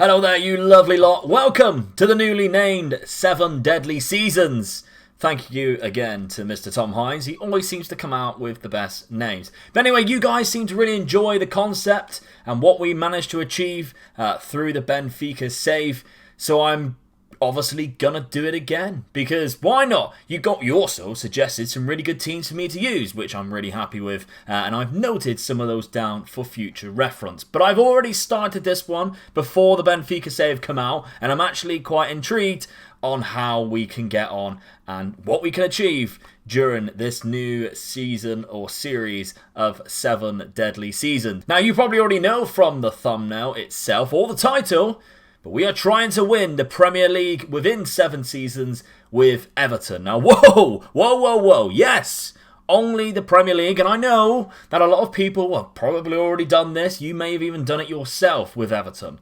Hello there, you lovely lot. Welcome to the newly named 7 Deadly Seasons. Thank you again to Mr. Tom Hines. He always seems to come out with the best names. But anyway, you guys seem to really enjoy the concept and what we managed to achieve through the Benfica save. So I'm obviously gonna do it again, because why not? You also suggested some really good teams for me to use, which I'm really happy with, and I've noted some of those down for future reference. But I've already started this one before the Benfica save come out, and I'm actually quite intrigued on how we can get on and what we can achieve during this new season or series of 7 Deadly Seasons. Now, you probably already know from the thumbnail itself or the title, but we are trying to win the Premier League within 7 seasons with Everton. Now, whoa, yes, only the Premier League. And I know that a lot of people have probably already done this. You may have even done it yourself with Everton.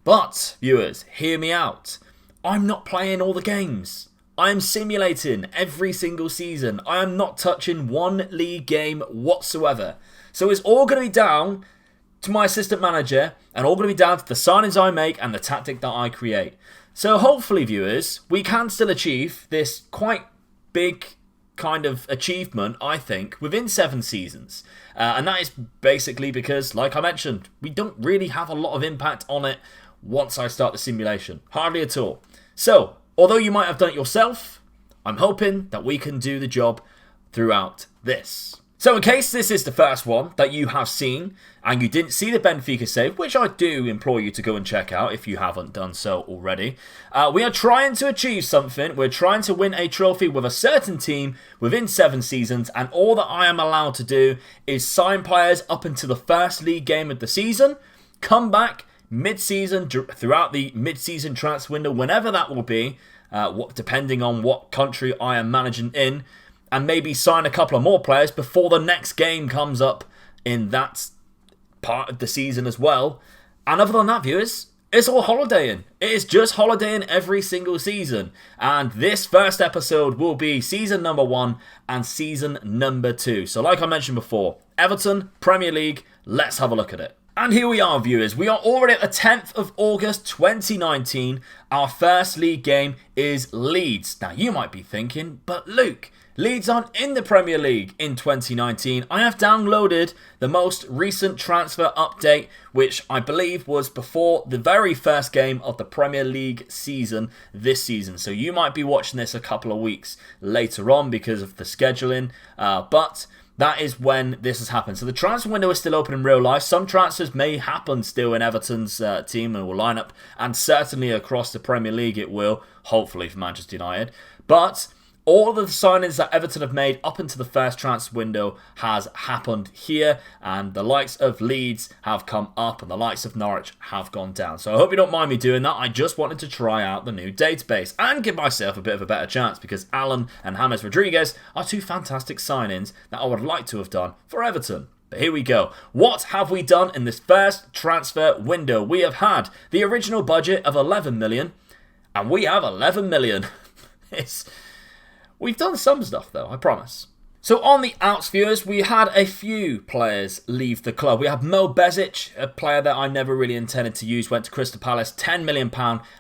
But, viewers, hear me out. I'm not playing all the games. I am simulating every single season. I am not touching one league game whatsoever. So it's all going to be down to my assistant manager, and all going to be down to the signings I make and the tactic that I create. So hopefully, viewers, we can still achieve this quite big kind of achievement, I think, within 7 seasons. And that is basically because, like I mentioned, we don't really have a lot of impact on it once I start the simulation. Hardly at all. So, although you might have done it yourself, I'm hoping that we can do the job throughout this. So in case this is the first one that you have seen and you didn't see the Benfica save, which I do implore you to go and check out if you haven't done so already, we are trying to achieve something. We're trying to win a trophy with a certain team within 7 seasons, and all that I am allowed to do is sign players up until the first league game of the season, come back mid-season throughout the mid-season transfer window, whenever that will be, depending on what country I am managing in, and maybe sign a couple of more players before the next game comes up in that part of the season as well. And other than that, viewers, it's all holidaying. It is just holidaying every single season. And this first episode will be season number 1 and season number 2. So like I mentioned before, Everton, Premier League, let's have a look at it. And here we are, viewers. We are already at the 10th of August 2019. Our first league game is Leeds. Now, you might be thinking, but Luke, Leeds aren't in the Premier League in 2019. I have downloaded the most recent transfer update, which I believe was before the very first game of the Premier League season this season. So you might be watching this a couple of weeks later on because of the scheduling, but that is when this has happened. So the transfer window is still open in real life. Some transfers may happen still in Everton's team and will line up, and certainly across the Premier League it will, hopefully for Manchester United. But all of the signings that Everton have made up until the first transfer window has happened here, and the likes of Leeds have come up and the likes of Norwich have gone down. So I hope you don't mind me doing that. I just wanted to try out the new database and give myself a bit of a better chance, because Alan and James Rodriguez are 2 fantastic signings that I would like to have done for Everton. But here we go. What have we done in this first transfer window? We have had the original budget of 11 million, and we have 11 million. We've done some stuff though, I promise. So on the outs, viewers, we had a few players leave the club. We have Mo Bezic, a player that I never really intended to use, went to Crystal Palace, £10 million,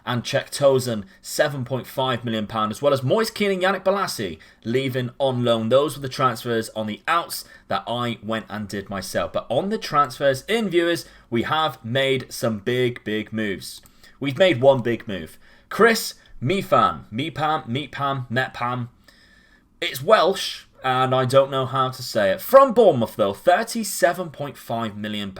and Czech Tozen, £7.5 million, as well as Moise Kean and Yannick Bolasie leaving on loan. Those were the transfers on the outs that I went and did myself. But on the transfers in, viewers, we have made some big moves. We've made one big move. Chris Mepham. It's Welsh, and I don't know how to say it. From Bournemouth, though, £37.5 million.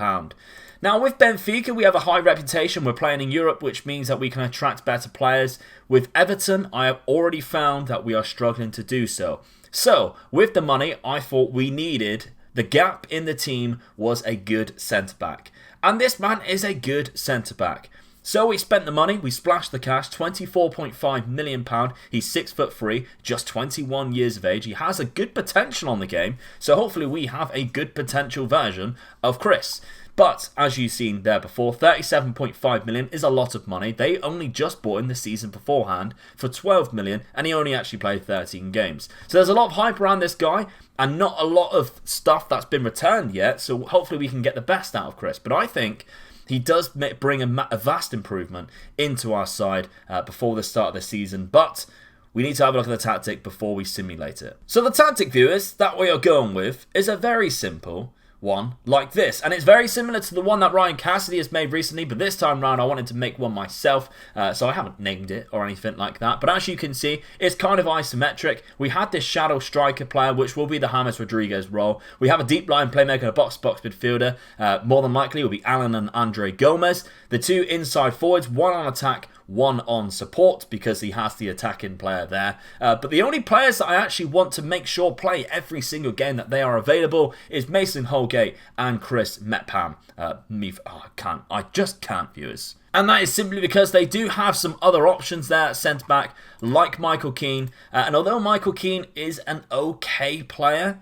Now, with Benfica, we have a high reputation. We're playing in Europe, which means that we can attract better players. With Everton, I have already found that we are struggling to do so. So, with the money, I thought we needed, the gap in the team was a good centre-back. And this man is a good centre-back. So we spent the money, we splashed the cash, £24.5 million. He's 6'3", just 21 years of age. He has a good potential on the game, so hopefully we have a good potential version of Chris. But, as you've seen there before, £37.5 million is a lot of money. They only just bought him the season beforehand for £12 million, and he only actually played 13 games. So there's a lot of hype around this guy, and not a lot of stuff that's been returned yet, so hopefully we can get the best out of Chris. But I think He does bring a vast improvement into our side before the start of the season, but we need to have a look at the tactic before we simulate it. So the tactic, viewers, that we are going with is a very simple one like this, and it's very similar to the one that Ryan Cassidy has made recently, but this time round I wanted to make one myself, so I haven't named it or anything like that, but as you can see, it's kind of isometric. We had this shadow striker player, which will be the James Rodriguez role. We have a deep line playmaker, a box-to-box midfielder, more than likely will be Alan and Andre Gomez. The two inside forwards, one on attack, one on support, because he has the attacking player there. But the only players that I actually want to make sure play every single game that they are available is Mason Holgate and Chris Metpam. I just can't, viewers. And that is simply because they do have some other options there at centre-back, like Michael Keane. And although Michael Keane is an okay player,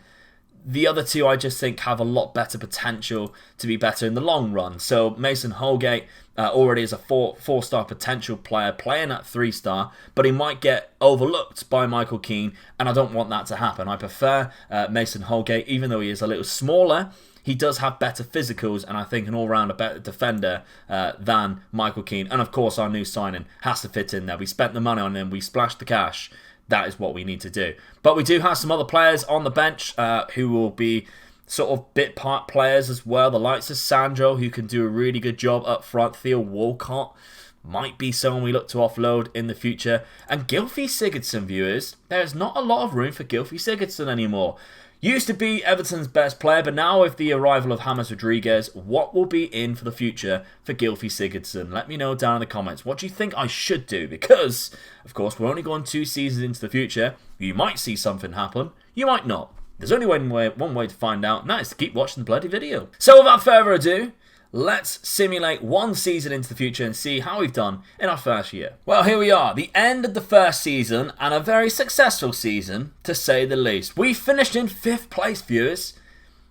the other two I just think have a lot better potential to be better in the long run. So Mason Holgate already is a four-star potential player playing at 3-star, but he might get overlooked by Michael Keane, and I don't want that to happen. I prefer Mason Holgate, even though he is a little smaller. He does have better physicals, and I think an all-round a better defender than Michael Keane. And of course, our new signing has to fit in there. We spent the money on him, we splashed the cash. That is what we need to do. But we do have some other players on the bench who will be sort of bit part players as well. The likes of Sandro, who can do a really good job up front. Theo Walcott might be someone we look to offload in the future. And Gylfi Sigurdsson, viewers, there's not a lot of room for Gylfi Sigurdsson anymore. Used to be Everton's best player, but now with the arrival of James Rodriguez, what will be in for the future for Gylfi Sigurdsson? Let me know down in the comments. What do you think I should do? Because, of course, we're only going 2 seasons into the future. You might see something happen. You might not. There's only one way to find out, and that is to keep watching the bloody video. So without further ado, let's simulate 1 season into the future and see how we've done in our first year. Well, here we are, the end of the first season, and a very successful season, to say the least. We finished in 5th place, viewers,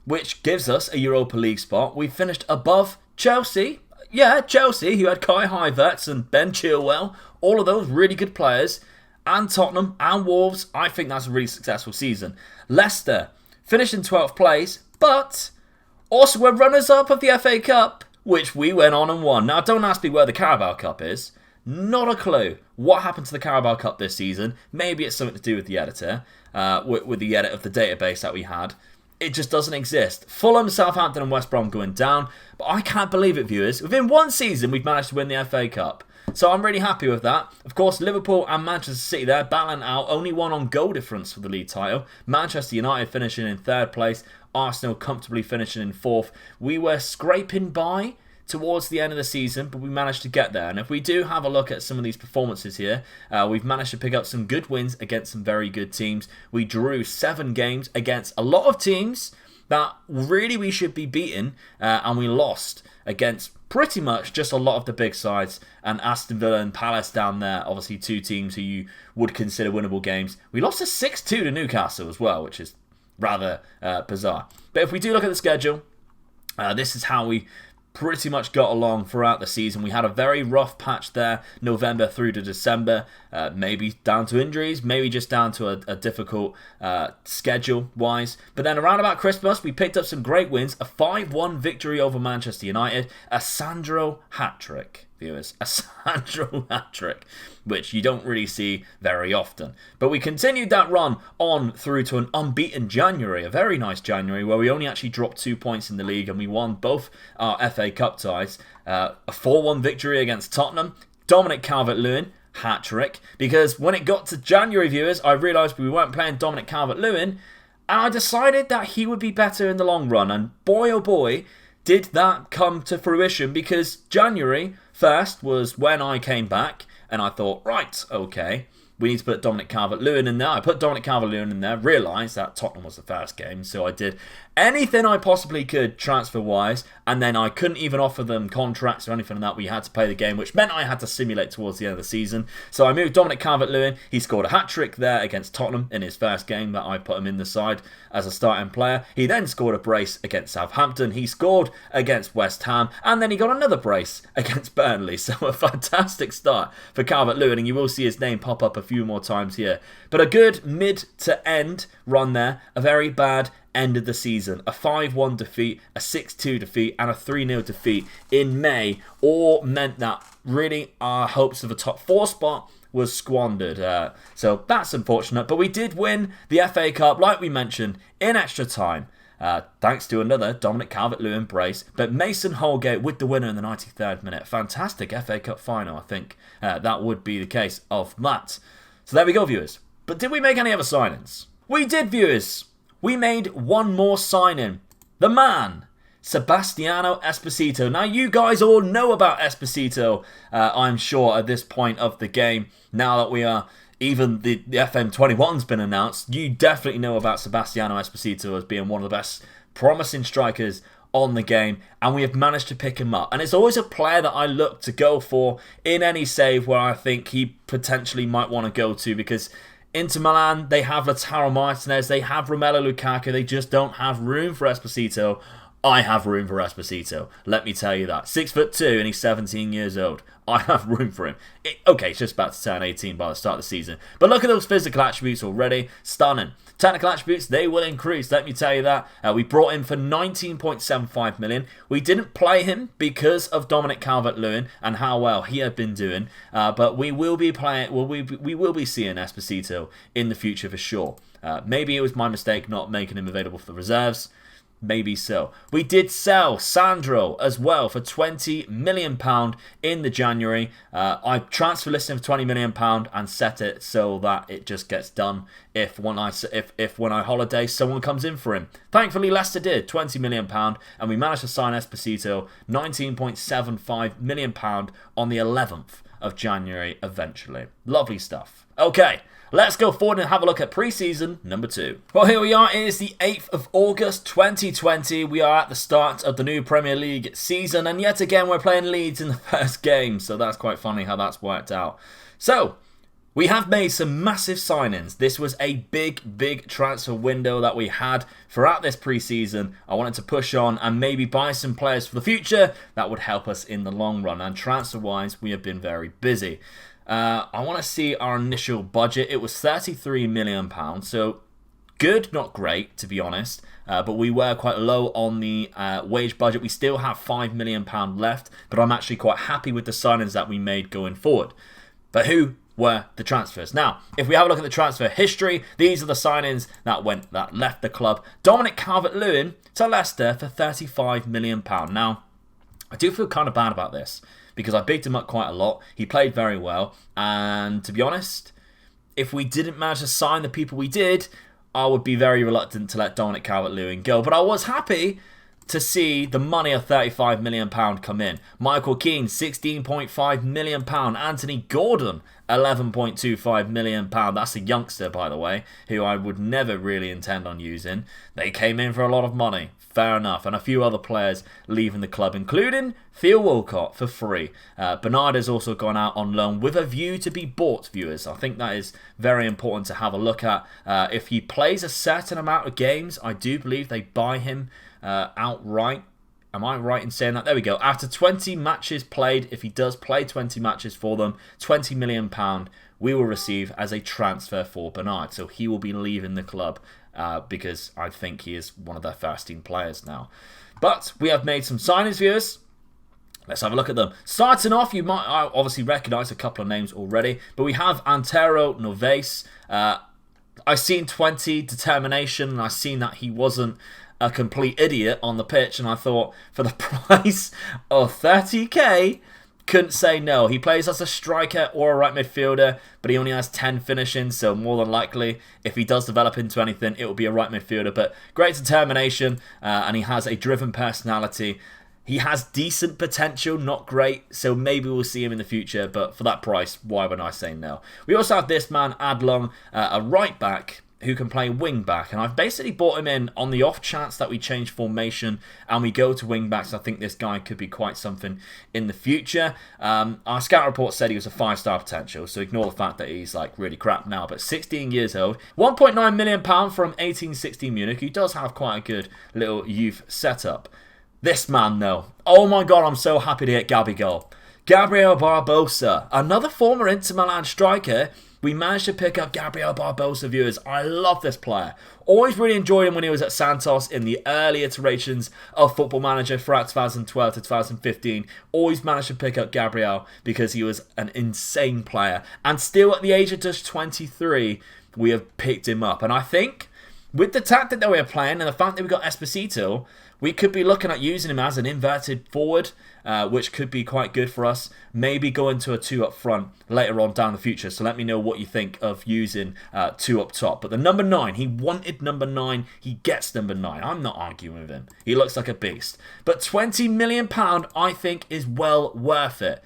which gives us a Europa League spot. We finished above Chelsea. Yeah, Chelsea, who had Kai Havertz and Ben Chilwell, all of those really good players, and Tottenham and Wolves. I think that's a really successful season. Leicester finished in 12th place, but also we're runners-up of the FA Cup, which we went on and won. Now, don't ask me where the Carabao Cup is. Not a clue what happened to the Carabao Cup this season. Maybe it's something to do with the editor, with the edit of the database that we had. It just doesn't exist. Fulham, Southampton and West Brom going down. But I can't believe it, viewers. Within 1 season, we've managed to win the FA Cup. So I'm really happy with that. Of course, Liverpool and Manchester City there battling out. Only 1 on goal difference for the league title. Manchester United finishing in 3rd place. Arsenal comfortably finishing in 4th. We were scraping by towards the end of the season, but we managed to get there. And if we do have a look at some of these performances here, we've managed to pick up some good wins against some very good teams. We drew 7 games against a lot of teams that really we should be beating, and we lost against pretty much just a lot of the big sides, and Aston Villa and Palace down there, obviously 2 teams who you would consider winnable games. We lost a 6-2 to Newcastle as well, which is rather bizarre. But if we do look at the schedule, this is how we pretty much got along throughout the season. We had a very rough patch there, November through to December, maybe down to injuries, maybe just down to a difficult schedule-wise. But then around about Christmas, we picked up some great wins, a 5-1 victory over Manchester United, a Sandro hat-trick, viewers, a Sandro hat-trick, which you don't really see very often. But we continued that run on through to an unbeaten January, a very nice January, where we only actually dropped 2 points in the league and we won both our FA Cup ties. A 4-1 victory against Tottenham, Dominic Calvert-Lewin, hat-trick, because when it got to January, viewers, I realised we weren't playing Dominic Calvert-Lewin, and I decided that he would be better in the long run, and boy oh boy, did that come to fruition, because January 1st was when I came back, and I thought, right, okay, we need to put Dominic Calvert-Lewin in there. I put Dominic Calvert-Lewin in there, realised that Tottenham was the first game, so I did anything I possibly could transfer-wise, and then I couldn't even offer them contracts or anything like that. We had to play the game, which meant I had to simulate towards the end of the season. So I moved Dominic Calvert-Lewin. He scored a hat-trick there against Tottenham in his first game that I put him in the side as a starting player. He then scored a brace against Southampton. He scored against West Ham, and then he got another brace against Burnley. So a fantastic start for Calvert-Lewin, and you will see his name pop up a few more times here. But a good mid to end run there, a very bad ended the season. A 5-1 defeat, a 6-2 defeat, and a 3-0 defeat in May all meant that really our hopes of a top 4 spot was squandered. So that's unfortunate. But we did win the FA Cup, like we mentioned, in extra time. Thanks to another Dominic Calvert-Lewin brace. But Mason Holgate with the winner in the 93rd minute. Fantastic FA Cup final, I think. That would be the case of that. So there we go, viewers. But did we make any other signings? We did, viewers. We made one more signing. The man, Sebastiano Esposito. Now, you guys all know about Esposito, I'm sure, at this point of the game. Now that we are, even the FM21's been announced, you definitely know about Sebastiano Esposito as being one of the best promising strikers on the game, and we have managed to pick him up. And it's always a player that I look to go for in any save where I think he potentially might want to go to, because Inter Milan, they have Lautaro Martinez, they have Romelu Lukaku, they just don't have room for Esposito. I have room for Esposito, let me tell you that. 6'2" and he's 17 years old. I have room for him. Okay, it's just about to turn 18 by the start of the season. But look at those physical attributes already. Stunning. Technical attributes, they will increase, let me tell you that. We brought him for 19.75 million. We didn't play him because of Dominic Calvert-Lewin and how well he had been doing. But we will be playing. We will be seeing Esposito in the future for sure. Maybe it was my mistake not making him available for the reserves. Maybe so. We did sell Sandro as well for £20 million in the January. I transfer listing for £20 million and set it so that it just gets done if when I holiday someone comes in for him. Thankfully Leicester did, £20 million, and we managed to sign Esposito £19.75 million on the 11th of January eventually. Lovely stuff. Okay. Let's go forward and have a look at pre-season number 2. Well, here we are. It is the 8th of August 2020. We are at the start of the new Premier League season. And yet again, we're playing Leeds in the first game. So that's quite funny how that's worked out. So, we have made some massive signings. This was a big transfer window that we had throughout this pre-season. I wanted to push on and maybe buy some players for the future that would help us in the long run. And transfer-wise, we have been very busy. I want to see our initial budget. It was £33 million, so good, not great, to be honest. But we were quite low on the wage budget. We still have £5 million left, but I'm actually quite happy with the signings that we made going forward. But who were the transfers? Now, if we have a look at the transfer history, these are the signings that left the club. Dominic Calvert-Lewin to Leicester for £35 million. Now, I do feel kind of bad about this, because I bigged him up quite a lot. He played very well. And to be honest, if we didn't manage to sign the people we did, I would be very reluctant to let Dominic Calvert-Lewin go. But I was happy to see the money of £35 million come in. Michael Keane, £16.5 million. Anthony Gordon, £11.25 million. That's a youngster, by the way, who I would never really intend on using. They came in for a lot of money. Fair enough. And a few other players leaving the club, including Theo Walcott for free. Bernard has also gone out on loan with a view to be bought, viewers. I think that is very important to have a look at. If he plays a certain amount of games, I do believe they buy him outright. Am I right in saying that? There we go. After 20 matches played, if he does play 20 matches for them, £20 million we will receive as a transfer for Bernard. So he will be leaving the club because I think he is one of their first team players now. But we have made some signings, viewers. Let's have a look at them. Starting off, you might obviously recognise a couple of names already, but we have Antero Noves. I've seen 20 determination, and I've seen that he wasn't a complete idiot on the pitch, and I thought for the price of 30k, couldn't say no. He plays as a striker or a right midfielder, but he only has 10 finishing, so more than likely, if he does develop into anything, it will be a right midfielder. But great determination, and he has a driven personality. He has decent potential, not great, so maybe we'll see him in the future, but for that price, why would I say no? We also have this man, Adlong, a right back, who can play wing back, and I've basically brought him in on the off chance that we change formation and we go to wing backs. I think this guy could be quite something in the future. Our scout report said he was a 5-star potential, so ignore the fact that he's like really crap now, but 16 years old, £1.9 million from 1860 Munich, who does have quite a good little youth setup. This man though, oh my god, I'm so happy to get Gabigol. Gabriel Barbosa, another former Inter Milan striker we managed to pick up Gabriel Barbosa, viewers. I love this player. Always really enjoyed him when he was at Santos in the early iterations of Football Manager throughout 2012 to 2015. Always managed to pick up Gabriel because he was an insane player. And still at the age of just 23, we have picked him up. And I think with the tactic that we are playing and the fact that we got Esposito, we could be looking at using him as an inverted forward, which could be quite good for us. Maybe go into a 2 up front later on down the future. So let me know what you think of using 2 up top. But the number 9, he wanted number 9. He gets number 9. I'm not arguing with him. He looks like a beast. But £20 million, I think, is well worth it.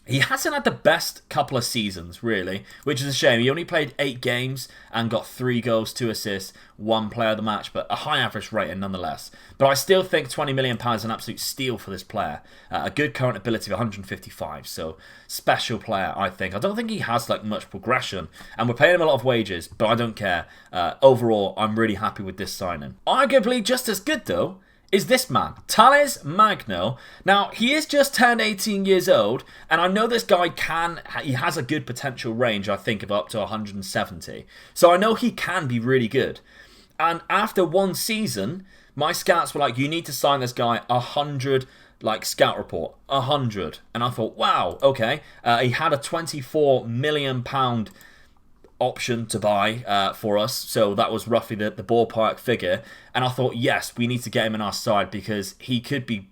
He hasn't had the best couple of seasons, really, which is a shame. He only played 8 games and got 3 goals, 2 assists, 1 player of the match, but a high average rating nonetheless. But I still think £20 million is an absolute steal for this player. A good current ability of 155, so special player, I think. I don't think he has like much progression, and we're paying him a lot of wages, but I don't care. Overall, I'm really happy with this signing. Arguably just as good, though, is this man, Thales Magno. Now, he is just turned 18 years old, and I know this guy he has a good potential range, I think, of up to 170. So I know he can be really good. And after 1 season, my scouts were like, you need to sign this guy 100, like, scout report, 100. And I thought, wow, okay. He had a £24 million option to buy for us, so that was roughly the ballpark figure, and I thought, yes, we need to get him in our side because he could be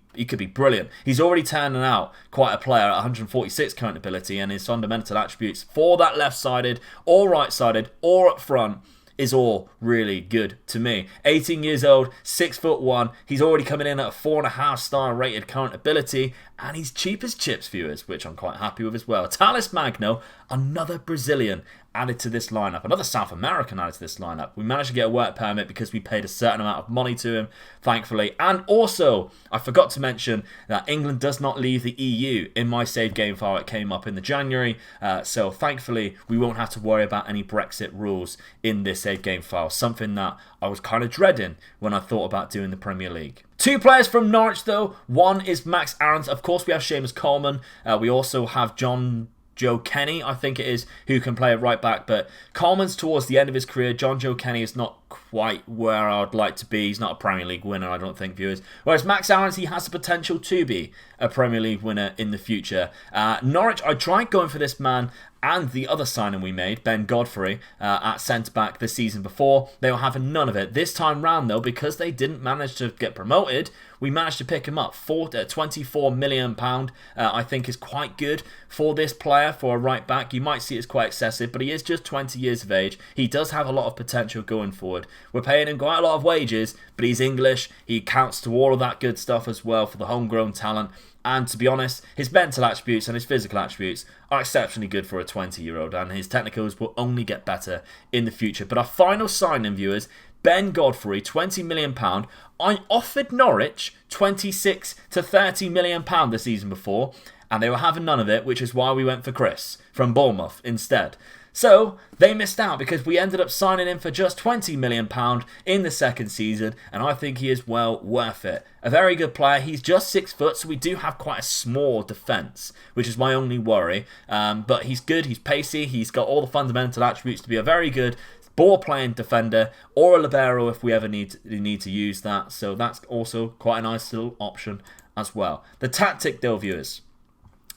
brilliant. He's already turning out quite a player at 146 current ability, and his fundamental attributes for that left-sided or right-sided or up front is all really good to me. 18 years old, 6'1". He's already coming in at a 4.5-star rated current ability, and he's cheap as chips, viewers, which I'm quite happy with as well. Thales Magno, another Brazilian added to this lineup, another South American added to this lineup. We managed to get a work permit because we paid a certain amount of money to him, thankfully. And also, I forgot to mention that England does not leave the EU. In my save game file, it came up in the January, so thankfully we won't have to worry about any Brexit rules in this save game file, something that I was kind of dreading when I thought about doing the Premier League. 2 players from Norwich, though. One is Max Aarons. Of course, we have Seamus Coleman. We also have Joe Kenny, I think it is, who can play at right back, but Coleman's towards the end of his career. Joe Kenny is not quite where I'd like to be. He's not a Premier League winner, I don't think, viewers. Whereas Max Aarons, he has the potential to be a Premier League winner in the future. Norwich, I tried going for this man and the other signing we made, Ben Godfrey, at centre-back the season before. They were having none of it. This time round, though, because they didn't manage to get promoted, we managed to pick him up. £24 million, I think, is quite good for this player, for a right-back. You might see it's quite excessive, but he is just 20 years of age. He does have a lot of potential going forward. We're paying him quite a lot of wages, but he's English. He counts to all of that good stuff as well for the homegrown talent. And to be honest, his mental attributes and his physical attributes are exceptionally good for a 20-year-old, and his technicals will only get better in the future. But our final signing, viewers, Ben Godfrey, £20 million. I offered Norwich £26 to £30 million the season before, and they were having none of it, which is why we went for Chris from Bournemouth instead. So they missed out because we ended up signing him for just £20 million in the second season, and I think he is well worth it. A very good player. He's just 6 foot, so we do have quite a small defence, which is my only worry. But he's good, he's pacey, he's got all the fundamental attributes to be a very good ball-playing defender, or a libero if we ever need to use that. So that's also quite a nice little option as well. The tactic, though, viewers.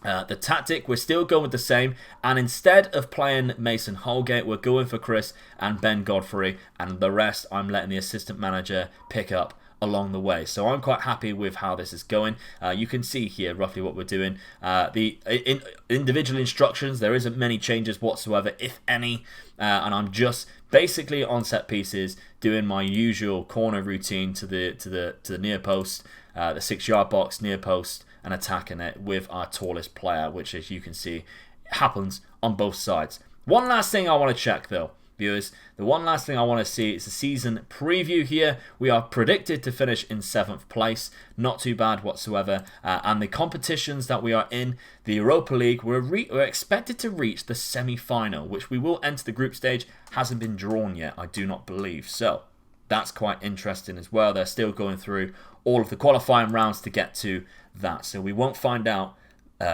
The tactic, we're still going with the same, and instead of playing Mason Holgate, we're going for Chris and Ben Godfrey, and the rest I'm letting the assistant manager pick up along the way. So I'm quite happy with how this is going. You can see here roughly what we're doing. The individual instructions, there isn't many changes whatsoever, if any, and I'm just basically on set pieces doing my usual corner routine to the near post, the 6-yard box, near post, and attacking it with our tallest player, which, as you can see, happens on both sides. One last thing I want to check, though, viewers. The one last thing I want to see is the season preview here. We are predicted to finish in 7th place. Not too bad whatsoever. And the competitions that we are in, the Europa League, we're expected to reach the semi-final, which we will enter the group stage. Hasn't been drawn yet, I do not believe. So that's quite interesting as well. They're still going through all of the qualifying rounds to get to that. So we won't find out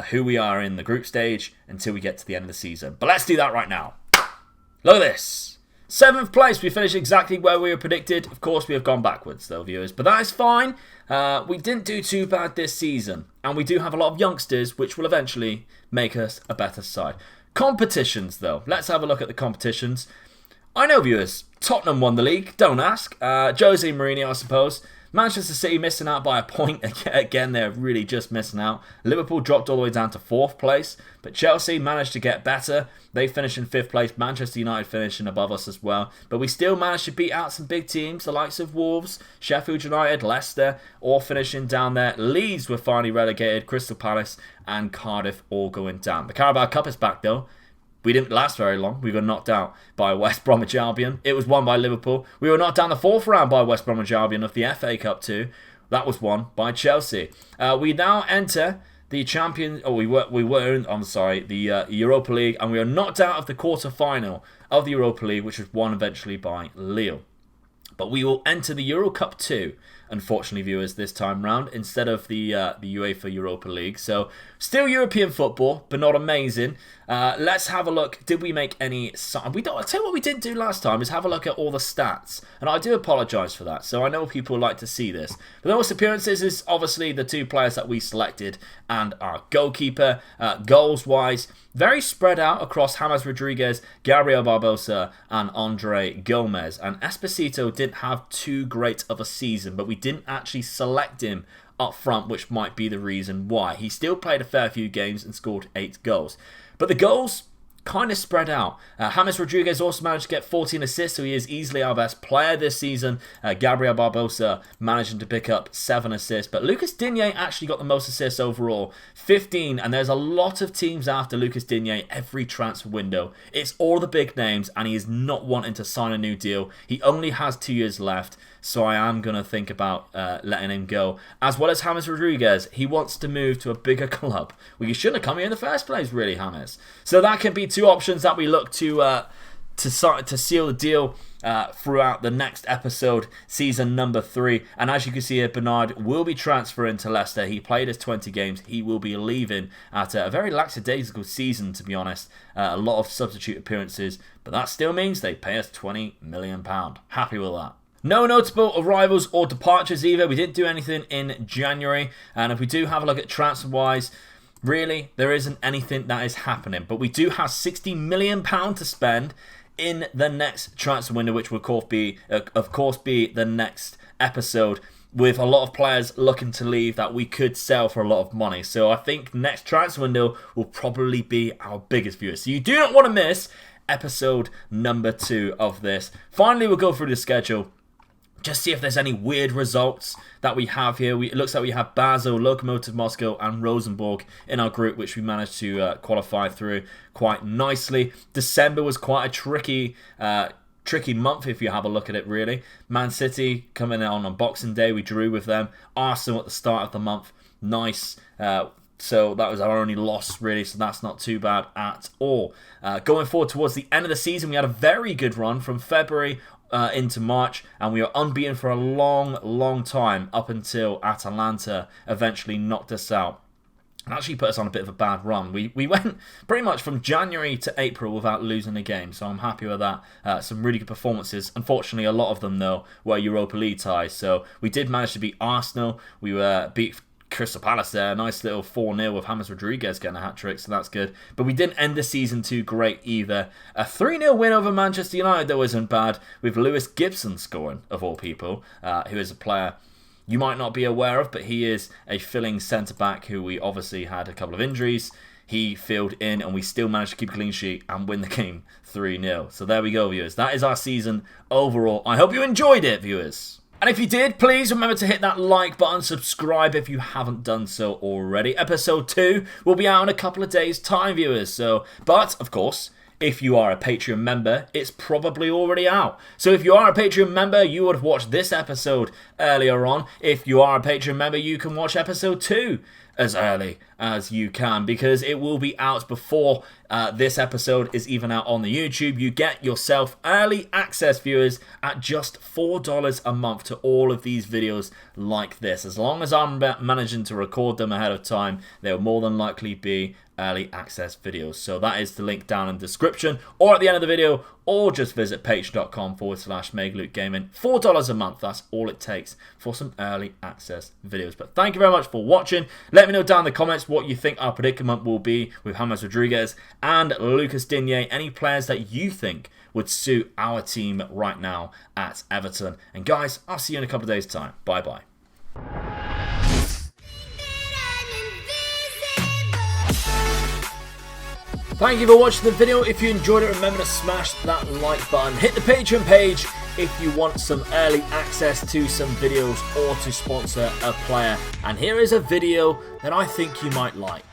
who we are in the group stage until we get to the end of the season. But let's do that right now. Look at this. 7th place, we finished exactly where we were predicted. Of course, we have gone backwards, though, viewers. But that is fine. We didn't do too bad this season. And we do have a lot of youngsters, which will eventually make us a better side. Competitions, though. Let's have a look at the competitions. I know, viewers, Tottenham won the league. Don't ask. Jose Mourinho, I suppose. Manchester City missing out by a point. Again, they're really just missing out. Liverpool dropped all the way down to 4th place. But Chelsea managed to get better. They finished in 5th place. Manchester United finishing above us as well. But we still managed to beat out some big teams. The likes of Wolves, Sheffield United, Leicester, all finishing down there. Leeds were finally relegated. Crystal Palace and Cardiff all going down. The Carabao Cup is back though. We didn't last very long. We got knocked out by West Bromwich Albion. It was won by Liverpool. We were knocked down the 4th round by West Bromwich Albion of the FA Cup too. That was won by Chelsea. We now enter the the Europa League, and we are knocked out of the quarter-final of the Europa League, which was won eventually by Lille. But we will enter the Euro Cup 2, unfortunately, viewers, this time round, instead of the UEFA Europa League. So, still European football, but not amazing. Let's have a look. Did we make any... I'll tell you what we didn't do last time, is have a look at all the stats. And I do apologise for that. So, I know people like to see this. But the most appearances is obviously the 2 players that we selected and our goalkeeper. Goals-wise, very spread out across James Rodriguez, Gabriel Barbosa, and Andre Gomez. And Esposito didn't have too great of a season, but we didn't actually select him up front, which might be the reason why. He still played a fair few games and scored 8 goals. But the goals kind of spread out. James Rodriguez also managed to get 14 assists, so he is easily our best player this season. Gabriel Barbosa managing to pick up 7 assists, but Lucas Digne actually got the most assists overall, 15, and there's a lot of teams after Lucas Digne every transfer window. It's all the big names, and he is not wanting to sign a new deal. He only has 2 years left, so I am going to think about letting him go. As well as James Rodriguez, he wants to move to a bigger club. Well, you shouldn't have come here in the first place, really, James. So that can be 2 options that we look to seal the deal throughout the next episode, season number 3. And as you can see here, Bernard will be transferring to Leicester. He played his 20 games. He will be leaving after a very lackadaisical season, to be honest. A lot of substitute appearances, but that still means they pay us £20 million. Happy with that. No notable arrivals or departures either. We didn't do anything in January. And if we do have a look at transfer-wise, really, there isn't anything that is happening. But we do have £60 million to spend in the next transfer window, which will of course be the next episode, with a lot of players looking to leave that we could sell for a lot of money. So I think next transfer window will probably be our biggest viewer. So you do not want to miss episode number 2 of this. Finally, we'll go through the schedule. Just see if there's any weird results that we have here. It looks like we have Basel, Lokomotiv Moscow and Rosenborg in our group, which we managed to qualify through quite nicely. December was quite a tricky month if you have a look at it, really. Man City coming on Boxing Day, we drew with them. Arsenal at the start of the month, nice. So that was our only loss, really, so that's not too bad at all. Going forward towards the end of the season, we had a very good run from February into March, and we were unbeaten for a long time up until Atalanta eventually knocked us out and actually put us on a bit of a bad run. We went pretty much from January to April without losing a game, so I'm happy with that. Some really good performances. Unfortunately, a lot of them, though, were Europa League ties, so we did manage to beat Arsenal. We beat Crystal Palace there, a nice little 4-0 with James Rodriguez getting a hat-trick, so that's good. But we didn't end the season too great either. A 3-0 win over Manchester United, though, isn't bad, with Lewis Gibson scoring, of all people, who is a player you might not be aware of, but he is a filling centre-back who we obviously had a couple of injuries. He filled in, and we still managed to keep a clean sheet and win the game 3-0. So there we go, viewers. That is our season overall. I hope you enjoyed it, viewers. And if you did, please remember to hit that like button, subscribe if you haven't done so already. Episode 2 will be out in a couple of days' time, viewers. But, of course, if you are a Patreon member, it's probably already out. So if you are a Patreon member, you would have watched this episode earlier on. If you are a Patreon member, you can watch episode 2 as early as you can, because it will be out before this episode is even out on the YouTube. You get yourself early access, viewers, at just $4 a month to all of these videos like this. As long as I'm managing to record them ahead of time, they will more than likely be early access videos. So that is the link down in the description or at the end of the video, or just visit patreon.com/MegaLukeGaming. $4 a month, that's all it takes for some early access videos. But thank you very much for watching. Let me know down in the comments what you think our predicament will be with James Rodriguez and Lucas Digne. Any players that you think would suit our team right now at Everton. And guys, I'll see you in a couple of days' time. Bye bye. Thank you for watching the video. If you enjoyed it, remember to smash that like button. Hit the Patreon page if you want some early access to some videos or to sponsor a player. And here is a video that I think you might like.